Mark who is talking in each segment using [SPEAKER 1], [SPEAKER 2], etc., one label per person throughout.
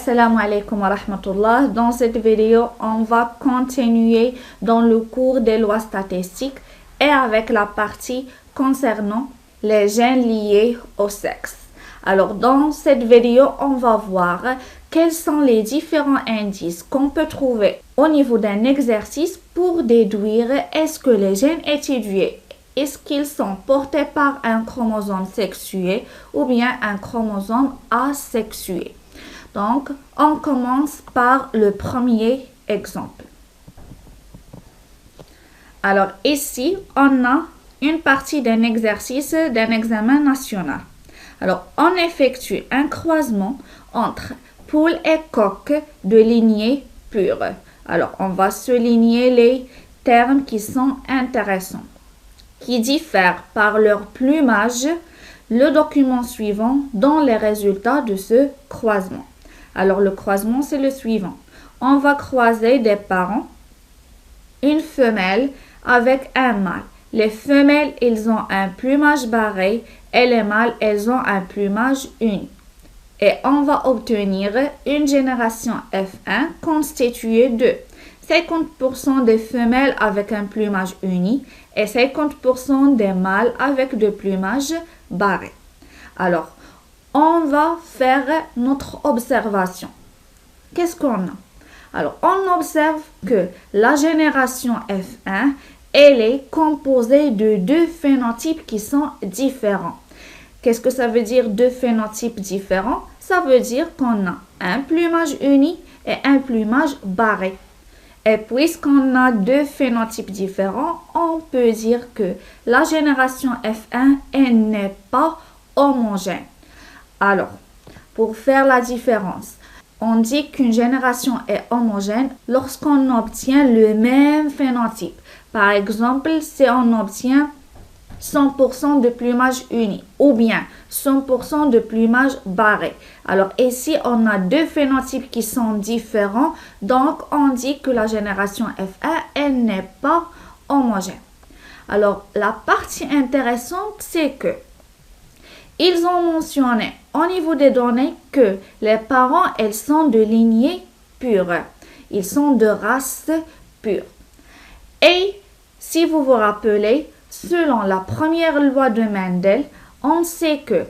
[SPEAKER 1] Assalamu alaikum wa rahmatullah. Dans cette vidéo, on va continuer dans le cours des lois statistiques et avec la partie concernant les gènes liés au sexe. Alors, dans cette vidéo, on va voir quels sont les différents indices qu'on peut trouver au niveau d'un exercice pour déduire est-ce que les gènes étudiés, est-ce qu'ils sont portés par un chromosome sexué ou bien un chromosome asexué. Donc, on commence par le premier exemple. Alors, ici, on a une partie d'un exercice d'un examen national. Alors, on effectue un croisement entre poule et coq de lignée pure. Alors, on va souligner les termes qui sont intéressants, qui diffèrent par leur plumage. Le document suivant donne les résultats de ce croisement. Alors, le croisement, c'est le suivant. On va croiser des parents, une femelle avec un mâle. Les femelles, ils ont un plumage barré et les mâles, elles ont un plumage uni. Et on va obtenir une génération F1 constituée de 50% des femelles avec un plumage uni et 50% des mâles avec de plumage barré. Alors, on va faire notre observation. Qu'est-ce qu'on a? Alors, on observe que la génération F1, elle est composée de deux phénotypes qui sont différents. Qu'est-ce que ça veut dire deux phénotypes différents? Ça veut dire qu'on a un plumage uni et un plumage barré. Et puisqu'on a deux phénotypes différents, on peut dire que la génération F1, elle n'est pas homogène. Alors, pour faire la différence, on dit qu'une génération est homogène lorsqu'on obtient le même phénotype. Par exemple, si on obtient 100% de plumage uni ou bien 100% de plumage barré. Alors ici, on a deux phénotypes qui sont différents. Donc, on dit que la génération F1, elle n'est pas homogène. Alors, la partie intéressante, c'est que ils ont mentionné au niveau des données que les parents, elles sont de lignée pure. Ils sont de race pure. Et si vous vous rappelez, selon la première loi de Mendel, on sait que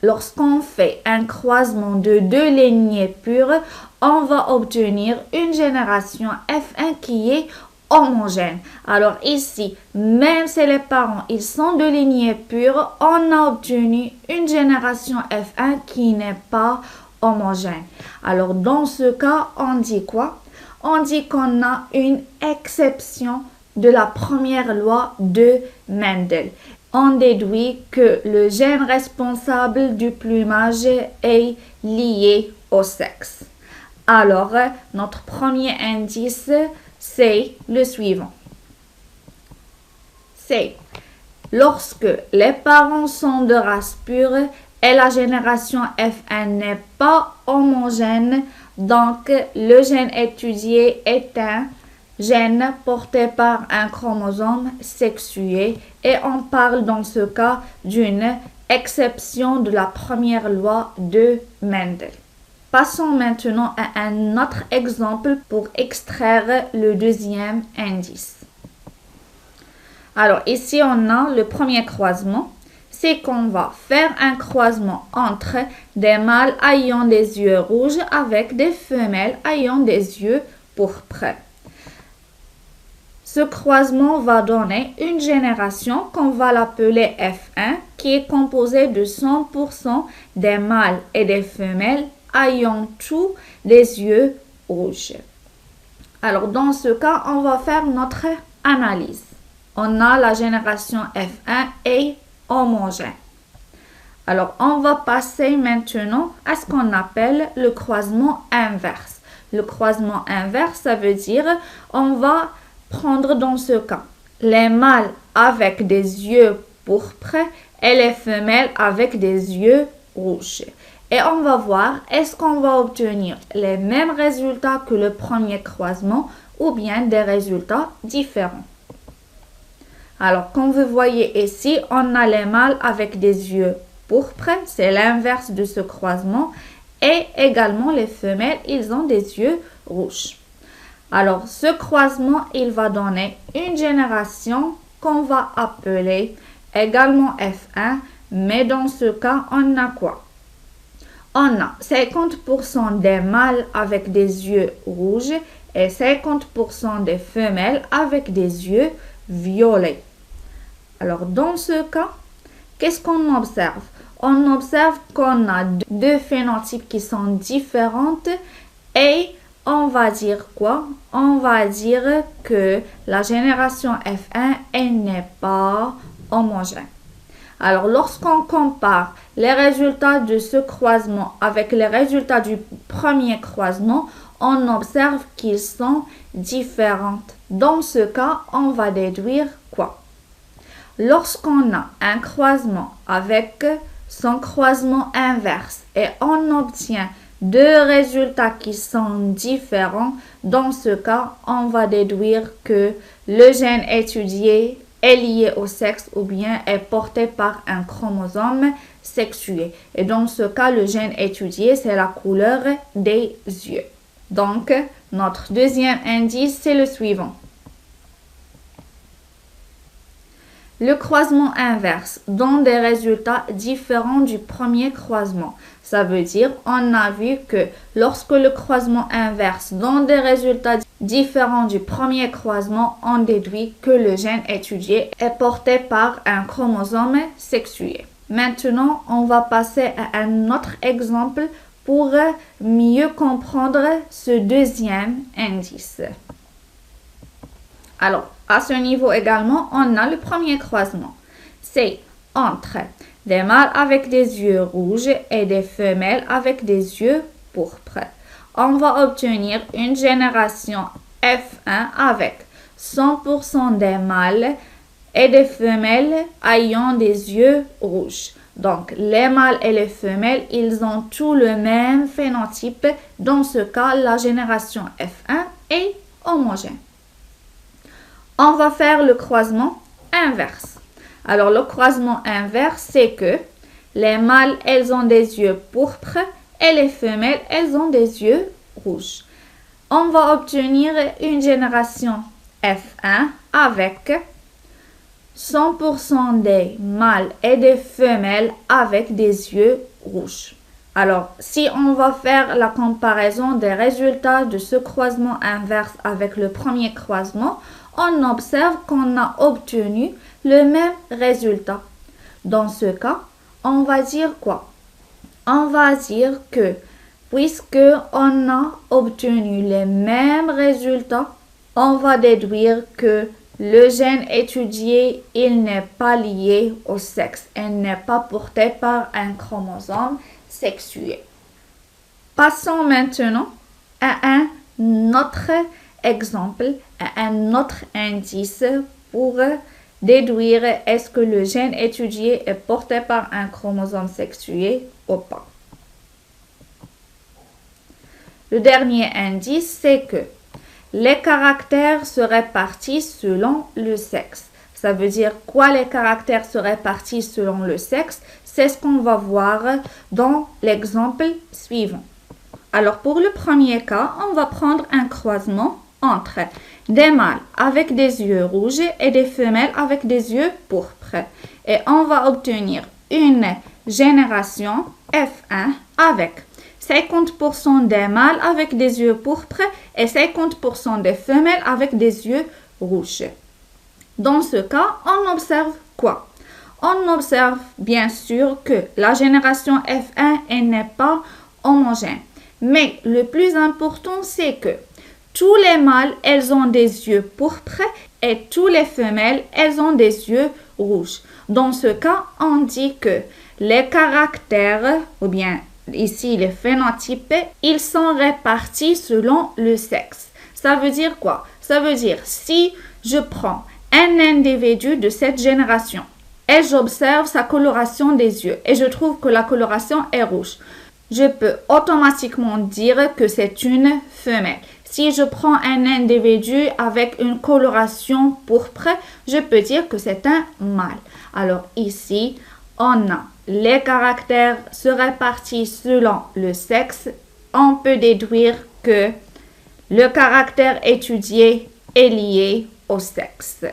[SPEAKER 1] lorsqu'on fait un croisement de deux lignées pures, on va obtenir une génération F1 qui est homogène. Alors ici, même si les parents ils sont de lignée pure, on a obtenu une génération F1 qui n'est pas homogène. Alors dans ce cas, on dit quoi? On dit qu'on a une exception de la première loi de Mendel. On déduit que le gène responsable du plumage est lié au sexe. Alors, notre premier indice, c'est le suivant. C'est lorsque les parents sont de race pure et la génération F1 n'est pas homogène, donc le gène étudié est un gène porté par un chromosome sexué et on parle dans ce cas d'une exception de la première loi de Mendel. Passons maintenant à un autre exemple pour extraire le deuxième indice. Alors ici on a le premier croisement, c'est qu'on va faire un croisement entre des mâles ayant des yeux rouges avec des femelles ayant des yeux pourpres. Ce croisement va donner une génération qu'on va l'appeler F1 qui est composée de 100% des mâles et des femelles ayant tous des yeux rouges. Alors dans ce cas, on va faire notre analyse. On a la génération F1 est homogène. Alors on va passer maintenant à ce qu'on appelle le croisement inverse. Le croisement inverse, ça veut dire on va prendre dans ce cas les mâles avec des yeux pourpres et les femelles avec des yeux rouges. Et on va voir est-ce qu'on va obtenir les mêmes résultats que le premier croisement ou bien des résultats différents. Alors, comme vous voyez ici, on a les mâles avec des yeux pourpres, c'est l'inverse de ce croisement, Et également, les femelles, ils ont des yeux rouges. Alors, ce croisement, il va donner une génération qu'on va appeler également F1. Mais dans ce cas, on a quoi? On a 50% des mâles avec des yeux rouges et 50% des femelles avec des yeux violets. Alors, dans ce cas, qu'est-ce qu'on observe? On observe qu'on a deux phénotypes qui sont différents et on va dire quoi? On va dire que la génération F1, elle n'est pas homogène. Alors, lorsqu'on compare les résultats de ce croisement avec les résultats du premier croisement, on observe qu'ils sont différents. Dans ce cas, on va déduire quoi? Lorsqu'on a un croisement avec son croisement inverse et on obtient deux résultats qui sont différents, dans ce cas, on va déduire que le gène étudié est lié au sexe ou bien est porté par un chromosome sexué. Et dans ce cas, le gène étudié, c'est la couleur des yeux. Donc, notre deuxième indice, c'est le suivant. Le croisement inverse donne des résultats différents du premier croisement. Ça veut dire, on a vu que lorsque le croisement inverse donne des résultats différents du premier croisement, on déduit que le gène étudié est porté par un chromosome sexué. Maintenant, on va passer à un autre exemple pour mieux comprendre ce deuxième indice. Alors, à ce niveau également, on a le premier croisement. C'est entre des mâles avec des yeux rouges et des femelles avec des yeux pourpres. On va obtenir une génération F1 avec 100% des mâles et des femelles ayant des yeux rouges. Donc, les mâles et les femelles, ils ont tous le même phénotype. Dans ce cas, la génération F1 est homogène. On va faire le croisement inverse. Alors, le croisement inverse, c'est que les mâles, elles ont des yeux pourpres et les femelles, elles ont des yeux rouges. On va obtenir une génération F1 avec 100% des mâles et des femelles avec des yeux rouges. Alors, si on va faire la comparaison des résultats de ce croisement inverse avec le premier croisement, on observe qu'on a obtenu le même résultat. Dans ce cas, on va dire quoi? On va dire que puisque on a obtenu les mêmes résultats, on va déduire que le gène étudié, il n'est pas lié au sexe. Il n'est pas porté par un chromosome sexué. Passons maintenant à un autre exemple, à un autre indice pour déduire est-ce que le gène étudié est porté par un chromosome sexué ou pas. Le dernier indice, c'est que les caractères se répartissent selon le sexe. Ça veut dire quoi les caractères se répartissent selon le sexe? C'est ce qu'on va voir dans l'exemple suivant. Alors pour le premier cas, on va prendre un croisement entre des mâles avec des yeux rouges et des femelles avec des yeux pourpres. Et on va obtenir une génération F1 avec 50% des mâles avec des yeux pourpres et 50% des femelles avec des yeux rouges. Dans ce cas, on observe quoi? On observe bien sûr que la génération F1 elle n'est pas homogène. Mais le plus important, c'est que tous les mâles, elles ont des yeux pourpres et tous les femelles, elles ont des yeux rouges. Dans ce cas, on dit que les caractères, ou bien ici les phénotypes, ils sont répartis selon le sexe. Ça veut dire quoi? Ça veut dire si je prends un individu de cette génération et j'observe sa coloration des yeux et je trouve que la coloration est rouge, je peux automatiquement dire que c'est une femelle. Si je prends un individu avec une coloration pourpre, je peux dire que c'est un mâle. Alors ici, on a les caractères se répartissent selon le sexe, on peut déduire que le caractère étudié est lié au sexe.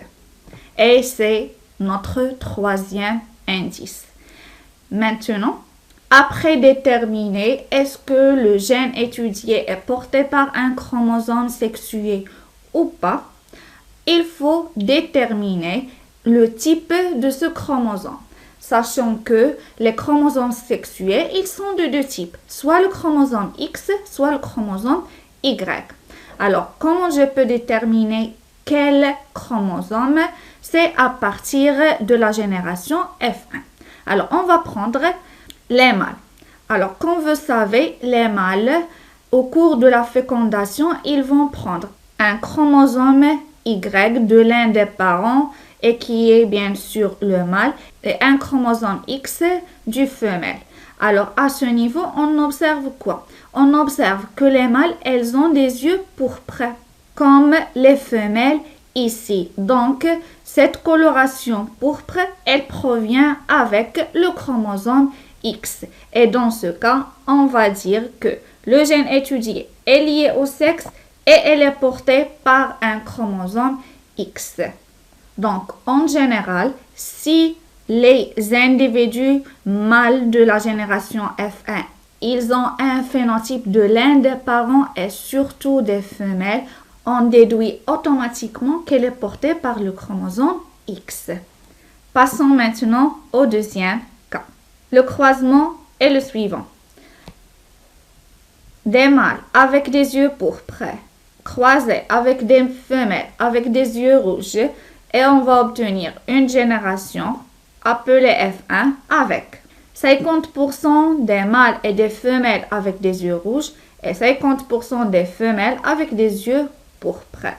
[SPEAKER 1] Et c'est notre troisième indice. Maintenant, après déterminer est-ce que le gène étudié est porté par un chromosome sexué ou pas, il faut déterminer le type de ce chromosome. Sachant que les chromosomes sexués, ils sont de deux types, soit le chromosome X, soit le chromosome Y. Alors, comment je peux déterminer quel chromosome? C'est à partir de la génération F1. Alors, on va prendre les mâles. Alors, comme vous savez, les mâles, au cours de la fécondation, ils vont prendre un chromosome Y de l'un des parents et qui est bien sûr le mâle et un chromosome X du femelle. Alors, à ce niveau, on observe quoi? On observe que les mâles, elles ont des yeux pourpres, comme les femelles ici. Donc, cette coloration pourpre, elle provient avec le chromosome X. Et dans ce cas, on va dire que le gène étudié est lié au sexe et elle est portée par un chromosome X. Donc, en général, si les individus mâles de la génération F1, ils ont un phénotype de l'un des parents et surtout des femelles, on déduit automatiquement qu'elle est portée par le chromosome X. Passons maintenant au deuxième cas. Le croisement est le suivant. Des mâles avec des yeux pourpres croisés avec des femelles avec des yeux rouges et on va obtenir une génération appelée F1 avec 50% des mâles et des femelles avec des yeux rouges et 50% des femelles avec des yeux pourpres.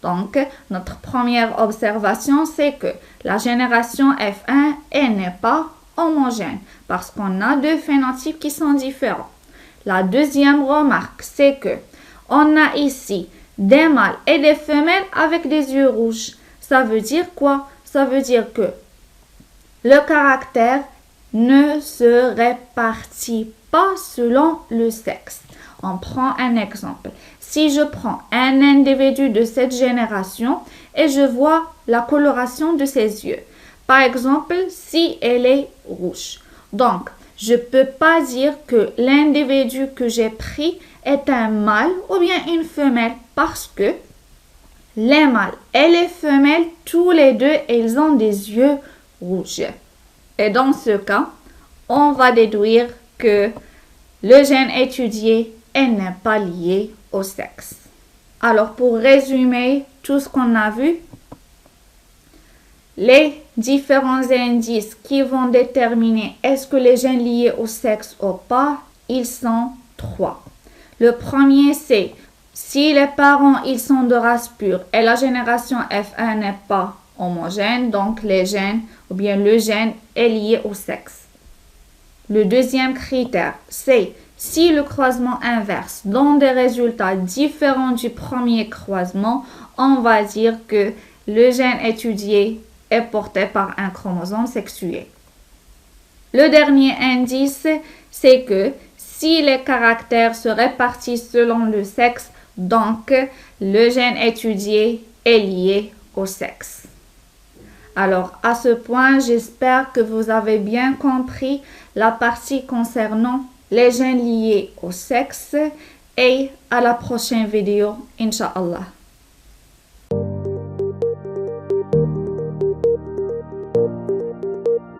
[SPEAKER 1] Donc, notre première observation, c'est que la génération F1 n'est pas homogène parce qu'on a deux phénotypes qui sont différents. La deuxième remarque, c'est que on a ici des mâles et des femelles avec des yeux rouges. Ça veut dire quoi? Ça veut dire que le caractère ne se répartit pas selon le sexe. On prend un exemple. Si je prends un individu de cette génération et je vois la coloration de ses yeux, par exemple, si elle est rouge. Donc, je ne peux pas dire que l'individu que j'ai pris est un mâle ou bien une femelle parce que les mâles et les femelles, tous les deux, ils ont des yeux rouges. Et dans ce cas, on va déduire que le gène étudié n'est pas lié au sexe. Alors, pour résumer tout ce qu'on a vu, les différents indices qui vont déterminer est-ce que les gènes liés au sexe ou pas, ils sont trois. Le premier, c'est si les parents ils sont de race pure et la génération F1 n'est pas homogène, donc les gènes ou bien le gène est lié au sexe. Le deuxième critère, c'est si le croisement inverse donne des résultats différents du premier croisement, on va dire que le gène étudié est porté par un chromosome sexué. Le dernier indice, c'est que si les caractères se répartissent selon le sexe, donc le gène étudié est lié au sexe. Alors, à ce point, j'espère que vous avez bien compris la partie concernant les gènes liés au sexe et à la prochaine vidéo, Inch'Allah.